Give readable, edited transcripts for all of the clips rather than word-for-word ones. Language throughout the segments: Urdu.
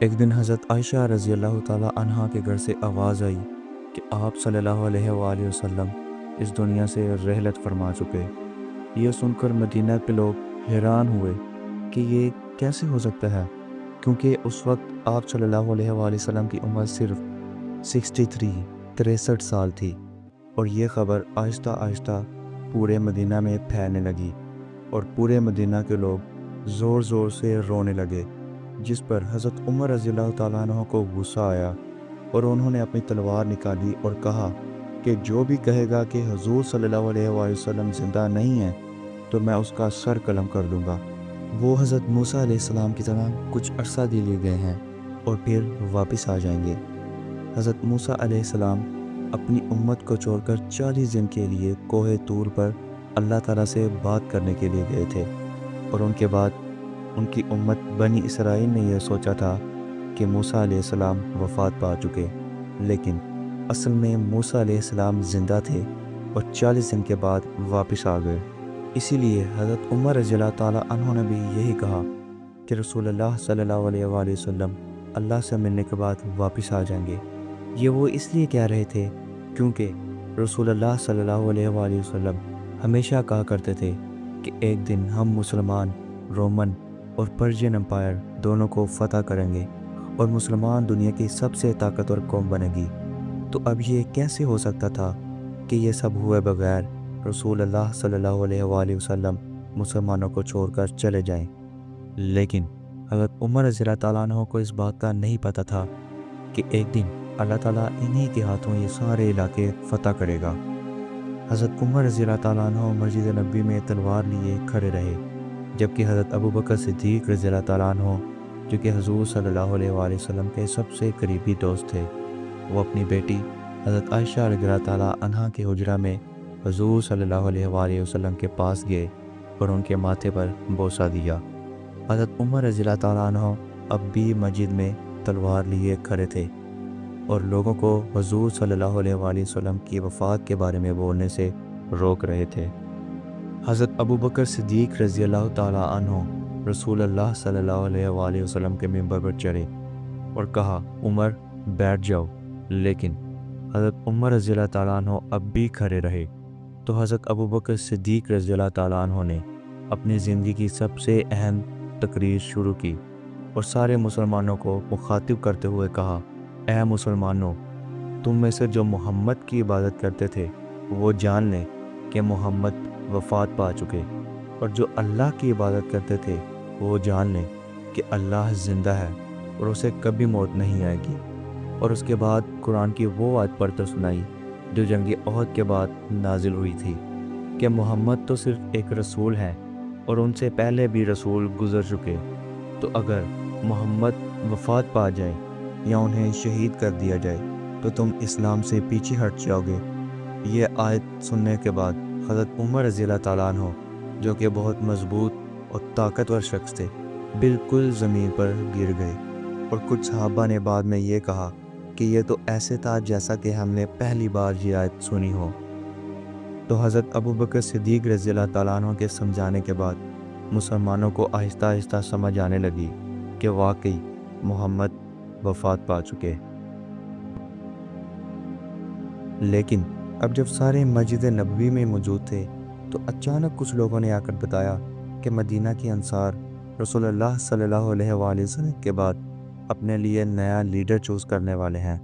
ایک دن حضرت عائشہ رضی اللہ تعالیٰ عنہا کے گھر سے آواز آئی کہ آپ صلی اللہ علیہ وآلہ وسلم اس دنیا سے رحلت فرما چکے۔ یہ سن کر مدینہ کے لوگ حیران ہوئے کہ یہ کیسے ہو سکتا ہے، کیونکہ اس وقت آپ صلی اللہ علیہ وآلہ وسلم کی عمر صرف 63 سال تھی، اور یہ خبر آہستہ آہستہ پورے مدینہ میں پھیلنے لگی اور پورے مدینہ کے لوگ زور زور سے رونے لگے، جس پر حضرت عمر رضی اللہ تعالیٰ عنہ کو غصہ آیا اور انہوں نے اپنی تلوار نکالی اور کہا کہ جو بھی کہے گا کہ حضور صلی اللہ علیہ وآلہ وسلم زندہ نہیں ہیں تو میں اس کا سر قلم کر دوں گا۔ وہ حضرت موسیٰ علیہ السلام کی طرح کچھ عرصہ کے لیے گئے ہیں اور پھر واپس آ جائیں گے۔ حضرت موسیٰ علیہ السلام اپنی امت کو چھوڑ کر 40 دن کے لیے کوہ طور پر اللہ تعالیٰ سے بات کرنے کے لیے گئے تھے، اور ان کے بعد ان کی امت بنی اسرائیل نے یہ سوچا تھا کہ موسیٰ علیہ السلام وفات پا چکے، لیکن اصل میں موسیٰ علیہ السلام زندہ تھے اور 40 دن کے بعد واپس آ گئے۔ اسی لیے حضرت عمر رضی اللہ تعالیٰ عنہ نے بھی یہی کہا کہ رسول اللہ صلی اللہ علیہ وآلہ وسلم اللہ سے ملنے کے بعد واپس آ جائیں گے۔ یہ وہ اس لیے کہہ رہے تھے کیونکہ رسول اللہ صلی اللہ علیہ وآلہ وسلم ہمیشہ کہا کرتے تھے کہ ایک دن ہم مسلمان رومن اور پرشین امپائر دونوں کو فتح کریں گے اور مسلمان دنیا کی سب سے طاقتور قوم بنے گی۔ تو اب یہ کیسے ہو سکتا تھا کہ یہ سب ہوئے بغیر رسول اللہ صلی اللہ علیہ وآلہ وسلم مسلمانوں کو چھوڑ کر چلے جائیں؟ لیکن حضرت عمر رضی اللہ تعالیٰ عنہ کو اس بات کا نہیں پتہ تھا کہ ایک دن اللہ تعالیٰ انہی کے ہاتھوں یہ سارے علاقے فتح کرے گا۔ حضرت عمر رضی اللہ تعالیٰ عنہ مسجد نبوی میں تلوار لیے کھڑے رہے، جبکہ حضرت ابو بکر صدیق رضی اللہ تعالیٰ عنہ، جو کہ حضور صلی اللہ علیہ وآلہ وسلم کے سب سے قریبی دوست تھے، وہ اپنی بیٹی حضرت عائشہ رضی اللہ تعالیٰ عنہا کے حجرہ میں حضور صلی اللہ علیہ وآلہ وسلم کے پاس گئے اور ان کے ماتھے پر بوسہ دیا۔ حضرت عمر رضی اللہ تعالیٰ عنہ اب بھی مسجد میں تلوار لیے کھڑے تھے اور لوگوں کو حضور صلی اللہ علیہ وآلہ وسلم کی وفات کے بارے میں بولنے سے روک رہے تھے۔ حضرت ابو بکر صدیق رضی اللہ تعالیٰ عنہ رسول اللہ صلی اللہ علیہ وآلہ وسلم کے ممبر پر چڑھے اور کہا، عمر بیٹھ جاؤ، لیکن حضرت عمر رضی اللہ تعالیٰ عنہ اب بھی کھڑے رہے تو حضرت ابو بکر صدیق رضی اللہ تعالیٰ عنہ نے اپنی زندگی کی سب سے اہم تقریر شروع کی اور سارے مسلمانوں کو مخاطب کرتے ہوئے کہا، اے مسلمانوں، تم میں سے جو محمد کی عبادت کرتے تھے وہ جان لیں کہ محمد وفات پا چکے، اور جو اللہ کی عبادت کرتے تھے وہ جان لیں کہ اللہ زندہ ہے اور اسے کبھی موت نہیں آئے گی۔ اور اس کے بعد قرآن کی وہ آیت پڑھ کر سنائی جو جنگ احد کے بعد نازل ہوئی تھی کہ محمد تو صرف ایک رسول ہیں اور ان سے پہلے بھی رسول گزر چکے، تو اگر محمد وفات پا جائیں یا انہیں شہید کر دیا جائے تو تم اسلام سے پیچھے ہٹ جاؤ گے۔ یہ آیت سننے کے بعد حضرت عمر رضی اللہ تعالیٰ عنہ، جو کہ بہت مضبوط اور طاقتور شخص تھے، بالکل زمین پر گر گئے، اور کچھ صحابہ نے بعد میں یہ کہا کہ یہ تو ایسے تھا جیسا کہ ہم نے پہلی بار یہ آیت سنی ہو۔ تو حضرت ابو بکر صدیق رضی اللہ تعالیٰ عنہ کے سمجھانے کے بعد مسلمانوں کو آہستہ آہستہ سمجھ آنے لگی کہ واقعی محمد وفات پا چکے۔ لیکن اب جب سارے مسجد نبوی میں موجود تھے تو اچانک کچھ لوگوں نے آ کر بتایا کہ مدینہ کے انصار رسول اللہ صلی اللہ علیہ وآلہ وسلم کے بعد اپنے لیے نیا لیڈر چوز کرنے والے ہیں۔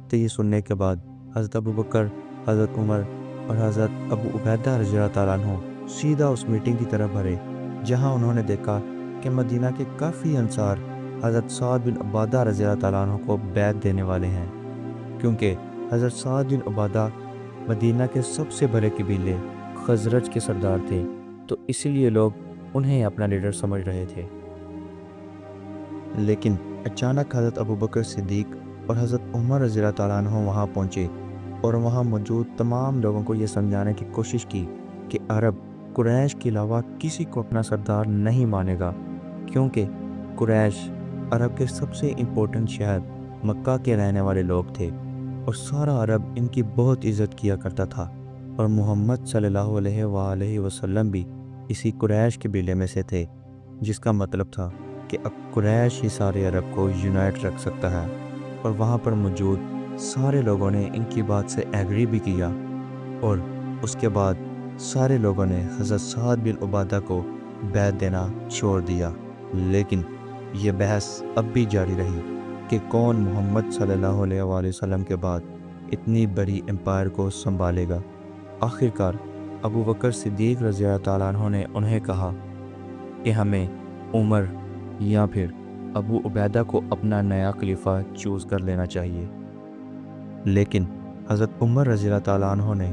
تو یہ سننے کے بعد حضرت ابو بکر، حضرت عمر اور حضرت ابو عبیدہ رضی اللہ تعالیٰ عنہ سیدھا اس میٹنگ کی طرف بڑھے جہاں انہوں نے دیکھا کہ مدینہ کے کافی انصار حضرت سعد بن عبادہ رضی اللہ تعالیٰ عنہ کو بیعت دینے والے ہیں، کیونکہ حضرت سعد بن عبادہ مدینہ کے سب سے بڑے قبیلے خزرج کے سردار تھے، تو اسی لیے لوگ انہیں اپنا لیڈر سمجھ رہے تھے۔ لیکن اچانک حضرت ابو بکر صدیق اور حضرت عمر رضی اللہ تعالیٰ عنہ وہاں پہنچے اور وہاں موجود تمام لوگوں کو یہ سمجھانے کی کوشش کی کہ عرب قریش کے علاوہ کسی کو اپنا سردار نہیں مانے گا، کیونکہ قریش عرب کے سب سے امپورٹنٹ شہر مکہ کے رہنے والے لوگ تھے اور سارا عرب ان کی بہت عزت کیا کرتا تھا، اور محمد صلی اللہ علیہ وآلہ وسلم بھی اسی قریش قبیلے میں سے تھے، جس کا مطلب تھا کہ اب قریش ہی سارے عرب کو یونائٹ رکھ سکتا ہے، اور وہاں پر موجود سارے لوگوں نے ان کی بات سے ایگری بھی کیا، اور اس کے بعد سارے لوگوں نے حضرت سعد بن عبادہ کو بیعت دینا چھوڑ دیا۔ لیکن یہ بحث اب بھی جاری رہی کہ کون محمد صلی اللہ علیہ وآلہ وسلم کے بعد اتنی بڑی امپائر کو سنبھالے گا۔ آخر کار ابو بکر صدیق رضی اللہ تعالیٰ عنہ نے انہیں کہا کہ ہمیں عمر یا پھر ابو عبیدہ کو اپنا نیا خلیفہ چوز کر لینا چاہیے۔ لیکن حضرت عمر رضی اللہ تعالیٰ عنہ نے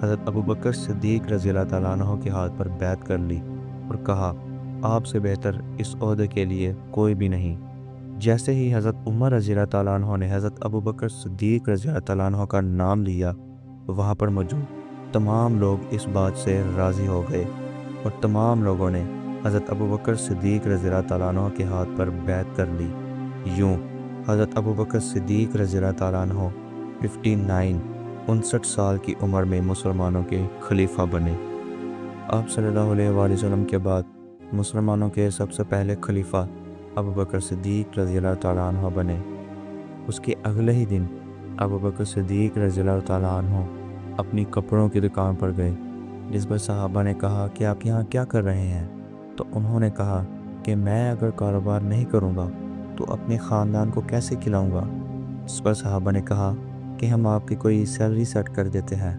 حضرت ابو بکر صدیق رضی اللہ تعالیٰ عنہ کے ہاتھ پر بیعت کر لی اور کہا آپ سے بہتر اس عہدے کے لیے کوئی بھی نہیں۔ جیسے ہی حضرت عمر رضی اللہ تعالیٰ عنہ نے حضرت ابو بکر صدیق رضی اللہ تعالیٰ عنہ کا نام لیا، وہاں پر موجود تمام لوگ اس بات سے راضی ہو گئے، اور تمام لوگوں نے حضرت ابو بکر صدیق رضی اللہ تعالیٰ عنہ کے ہاتھ پر بیعت کر لی۔ یوں حضرت ابو بکر صدیق رضی اللہ تعالیٰ عنہ 59 سال کی عمر میں مسلمانوں کے خلیفہ بنے۔ آپ صلی اللہ علیہ وآلہ وسلم کے بعد مسلمانوں کے سب سے پہلے خلیفہ ابو بکر صدیق رضی اللہ تعالیٰ عنہ بنے۔ اس کے اگلے ہی دن ابو بکر صدیق رضی اللہ تعالیٰ عنہ اپنی کپڑوں کی دکان پر گئے، جس پر صحابہ نے کہا کہ آپ یہاں کیا کر رہے ہیں؟ تو انہوں نے کہا کہ میں اگر کاروبار نہیں کروں گا تو اپنے خاندان کو کیسے کھلاؤں گا؟ اس پر صحابہ نے کہا کہ ہم آپ کی کوئی سیلری سیٹ کر دیتے ہیں۔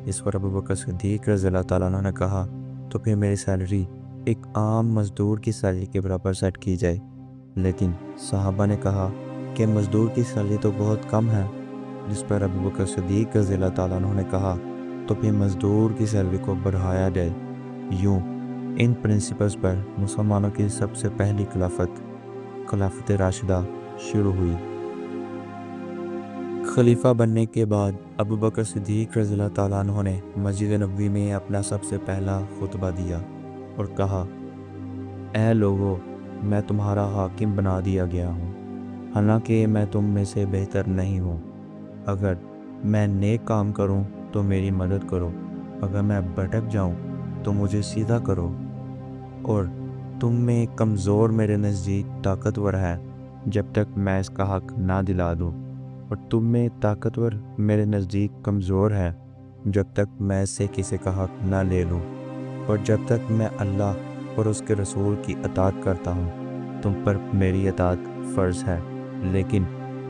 اس پر ابو بکر صدیق رضی اللہ تعالیٰ عنہ نے کہا تو پھر میری سیلری ایک عام مزدور کی سیلری کے برابر سیٹ کی جائے۔ لیکن صحابہ نے کہا کہ مزدور کی سیلری تو بہت کم ہے، جس پر ابو بکر صدیق رضی اللہ تعالیٰ عنہ نے کہا تو پھر مزدور کی سیلری کو بڑھایا جائے۔ یوں ان پرنسپلز پر مسلمانوں کی سب سے پہلی خلافت راشدہ شروع ہوئی۔ خلیفہ بننے کے بعد ابو بکر صدیق رضی اللہ تعالیٰ عنہ نے مسجد نبوی میں اپنا سب سے پہلا خطبہ دیا اور کہا اے لوگو، میں تمہارا حاکم بنا دیا گیا ہوں، حالانکہ میں تم میں سے بہتر نہیں ہوں۔ اگر میں نیک کام کروں تو میری مدد کرو، اگر میں بھٹک جاؤں تو مجھے سیدھا کرو، اور تم میں کمزور میرے نزدیک طاقتور ہے جب تک میں اس کا حق نہ دلا دوں، اور تم میں طاقتور میرے نزدیک کمزور ہے جب تک میں اس سے کسی کا حق نہ لے لوں، اور جب تک میں اللہ اور اس کے رسول کی اطاعت کرتا ہوں تم پر میری اطاعت فرض ہے، لیکن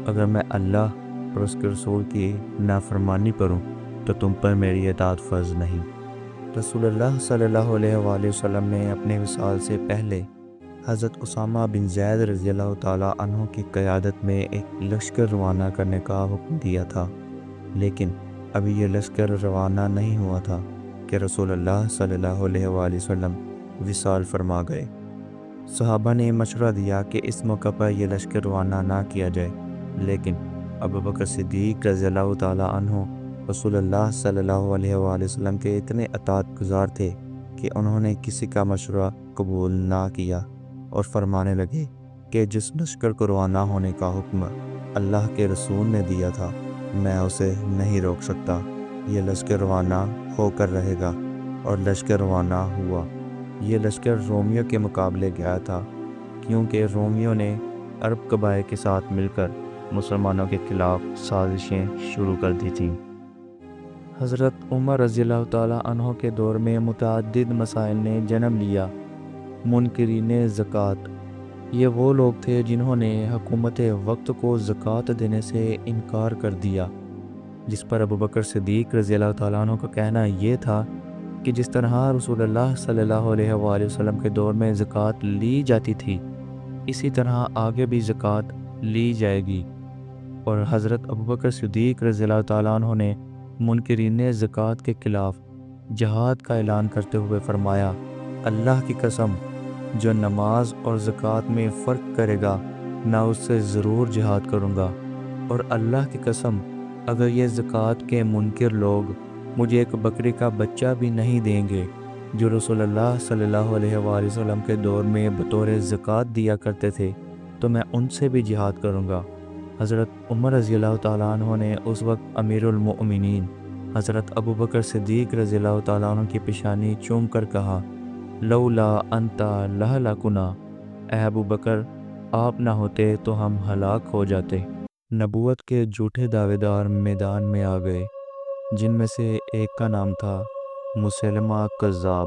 اگر میں اللہ اور اس کے رسول کی نافرمانی کروں تو تم پر میری اطاعت فرض نہیں۔ رسول اللہ صلی اللہ علیہ وآلہ وسلم نے اپنے وصال سے پہلے حضرت اسامہ بن زید رضی اللہ تعالیٰ عنہ کی قیادت میں ایک لشکر روانہ کرنے کا حکم دیا تھا، لیکن ابھی یہ لشکر روانہ نہیں ہوا تھا کہ رسول اللہ صلی اللہ علیہ وآلہ وسلم وصال فرما گئے۔ صحابہ نے مشورہ دیا کہ اس موقع پر یہ لشکر روانہ نہ کیا جائے، لیکن ابو بکر صدیق رضی اللہ تعالیٰ عنہ رسول اللہ صلی اللہ علیہ وآلہ وسلم کے اتنے اطاعت گزار تھے کہ انہوں نے کسی کا مشورہ قبول نہ کیا اور فرمانے لگے کہ جس لشکر کو روانہ ہونے کا حکم اللہ کے رسول نے دیا تھا میں اسے نہیں روک سکتا، یہ لشکر روانہ ہو کر رہے گا، اور لشکر روانہ ہوا۔ یہ لشکر رومیوں کے مقابلے گیا تھا، کیونکہ رومیوں نے عرب قبائل کے ساتھ مل کر مسلمانوں کے خلاف سازشیں شروع کر دی تھیں۔ حضرت عمر رضی اللہ تعالیٰ عنہ کے دور میں متعدد مسائل نے جنم لیا۔ منکرین زکوٰۃ، یہ وہ لوگ تھے جنہوں نے حکومت وقت کو زکوٰۃ دینے سے انکار کر دیا، جس پر ابو بکر صدیق رضی اللہ تعالیٰ عنہ کا کہنا یہ تھا کہ جس طرح رسول اللہ صلی اللہ علیہ وآلہ وسلم کے دور میں زکوٰۃ لی جاتی تھی اسی طرح آگے بھی زکوٰۃ لی جائے گی، اور حضرت ابو بکر صدیق رضی اللہ تعالیٰ عنہ نے منکرین زکوٰۃ کے خلاف جہاد کا اعلان کرتے ہوئے فرمایا اللہ کی قسم، جو نماز اور زکوٰۃ میں فرق کرے گا میں اس سے ضرور جہاد کروں گا، اور اللہ کی قسم اگر یہ زکوٰۃ کے منکر لوگ مجھے ایک بکری کا بچہ بھی نہیں دیں گے جو رسول اللہ صلی اللہ علیہ وآلہ وسلم کے دور میں بطور زکوٰۃ دیا کرتے تھے تو میں ان سے بھی جہاد کروں گا۔ حضرت عمر رضی اللہ تعالیٰ عنہ نے اس وقت امیر المؤمنین حضرت ابو بکر صدیق رضی اللہ تعالیٰ عنہ کی پیشانی چوم کر کہا لولا انت لہلکنا، اے ابو بکر، آپ نہ ہوتے تو ہم ہلاک ہو جاتے۔ نبوت کے جھوٹے دعوے دار میدان میں آ گئے، جن میں سے ایک کا نام تھا مسلمہ کذاب۔